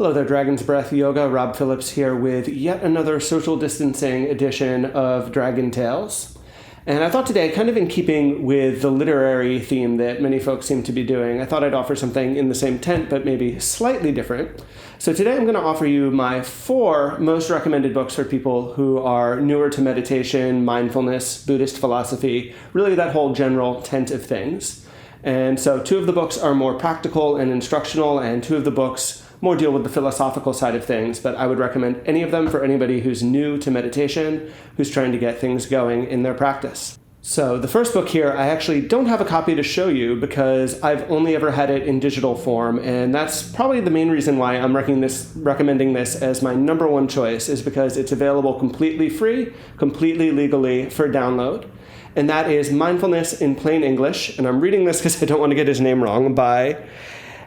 Hello there, Dragon's Breath Yoga. Rob Phillips here with yet another social distancing edition of Dragon Tales. And I thought today, kind of in keeping with the literary theme that many folks seem to be doing, I thought I'd offer something in the same tent, but maybe slightly different. So today I'm going to offer you my 4 most recommended books for people who are newer to meditation, mindfulness, Buddhist philosophy, really that whole general tent of things. And so 2 of the books are more practical and instructional, and 2 of the books more deal with the philosophical side of things, but I would recommend any of them for anybody who's new to meditation, who's trying to get things going in their practice. So the first book here, I actually don't have a copy to show you because I've only ever had it in digital form, and that's probably the main reason why I'm recommending this as my number 1 choice, is because it's available completely free, completely legally for download. And that is Mindfulness in Plain English, and I'm reading this because I don't want to get his name wrong, by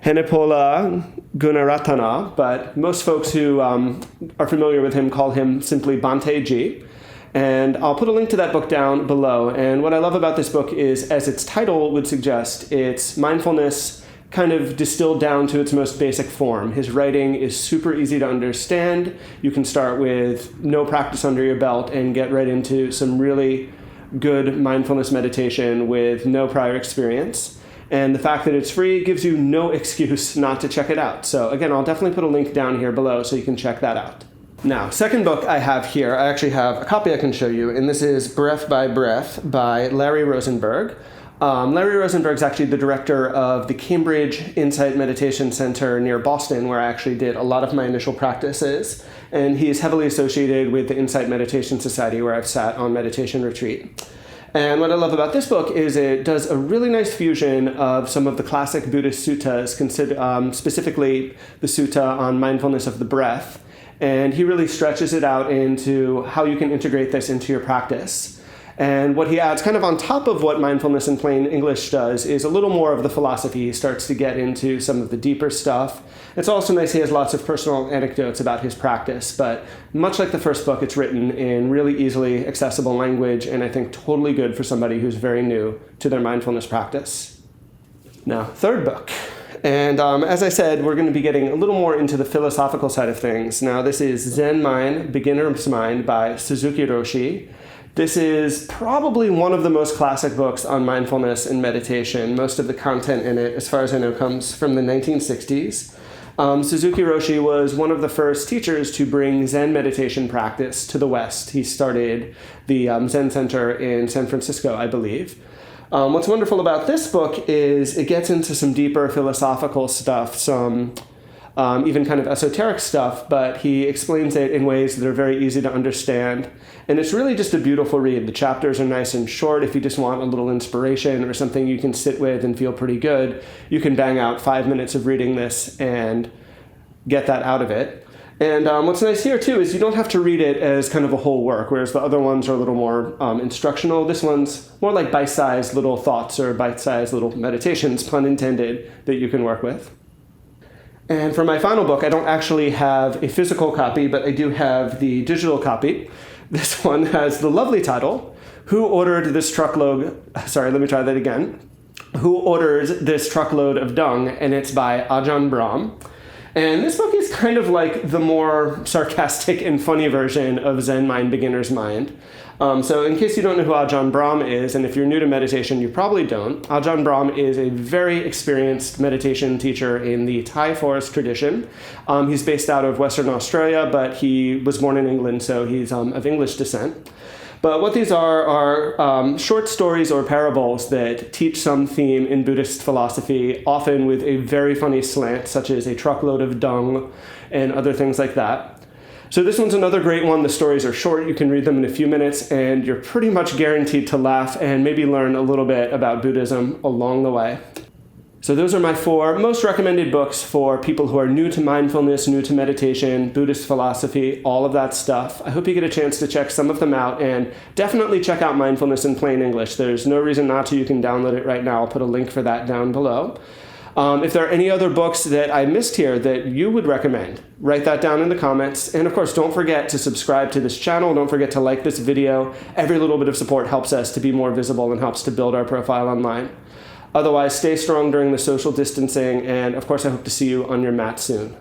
Henepola Gunaratana, but most folks who are familiar with him call him simply Bhante Ji. And I'll put a link to that book down below. And what I love about this book is, as its title would suggest, it's mindfulness kind of distilled down to its most basic form. His writing is super easy to understand. You can start with no practice under your belt and get right into some really good mindfulness meditation with no prior experience. And the fact that it's free gives you no excuse not to check it out. So again, I'll definitely put a link down here below so you can check that out. Now, second book I have here, I actually have a copy I can show you, and this is Breath by Breath by Larry Rosenberg. Larry Rosenberg is actually the director of the Cambridge Insight Meditation Center near Boston, where I actually did a lot of my initial practices. And he is heavily associated with the Insight Meditation Society, where I've sat on meditation retreat. And what I love about this book is it does a really nice fusion of some of the classic Buddhist suttas, specifically the sutta on mindfulness of the breath. And he really stretches it out into how you can integrate this into your practice. And what he adds kind of on top of what Mindfulness in Plain English does is a little more of the philosophy. He starts to get into some of the deeper stuff. It's also nice he has lots of personal anecdotes about his practice, but much like the first book, it's written in really easily accessible language, and I think totally good for somebody who's very new to their mindfulness practice. Now, third book. And as I said, we're going to be getting a little more into the philosophical side of things. Now, this is Zen Mind, Beginner's Mind by Suzuki Roshi. This is probably one of the most classic books on mindfulness and meditation. Most of the content in it, as far as I know, comes from the 1960s. Suzuki Roshi was one of the first teachers to bring Zen meditation practice to the West. He started the Zen Center in San Francisco, I believe. What's wonderful about this book is it gets into some deeper philosophical stuff, some even kind of esoteric stuff, but he explains it in ways that are very easy to understand. And it's really just a beautiful read. The chapters are nice and short. If you just want a little inspiration or something you can sit with and feel pretty good, you can bang out 5 minutes of reading this and get that out of it. And what's nice here, too, is you don't have to read it as kind of a whole work, whereas the other ones are a little more instructional. This one's more like bite-sized little thoughts or bite-sized little meditations, pun intended, that you can work with. And for my final book, I don't actually have a physical copy, but I do have the digital copy. This one has the lovely title, Who Ordered This Truckload? Sorry, let me try that again. Who Orders This Truckload of Dung? And it's by Ajahn Brahm. And this book is kind of like the more sarcastic and funny version of Zen Mind, Beginner's Mind. So in case you don't know who Ajahn Brahm is, and if you're new to meditation, you probably don't, Ajahn Brahm is a very experienced meditation teacher in the Thai forest tradition. He's based out of Western Australia, but he was born in England, so he's of English descent. But what these are short stories or parables that teach some theme in Buddhist philosophy, often with a very funny slant, such as a truckload of dung and other things like that. So this one's another great one. The stories are short. You can read them in a few minutes, and you're pretty much guaranteed to laugh and maybe learn a little bit about Buddhism along the way. So those are my 4 most recommended books for people who are new to mindfulness, new to meditation, Buddhist philosophy, all of that stuff. I hope you get a chance to check some of them out, and definitely check out Mindfulness in Plain English. There's no reason not to. You can download it right now. I'll put a link for that down below. If there are any other books that I missed here that you would recommend, write that down in the comments. And of course, don't forget to subscribe to this channel. Don't forget to like this video. Every little bit of support helps us to be more visible and helps to build our profile online. Otherwise, stay strong during the social distancing, and of course, I hope to see you on your mat soon.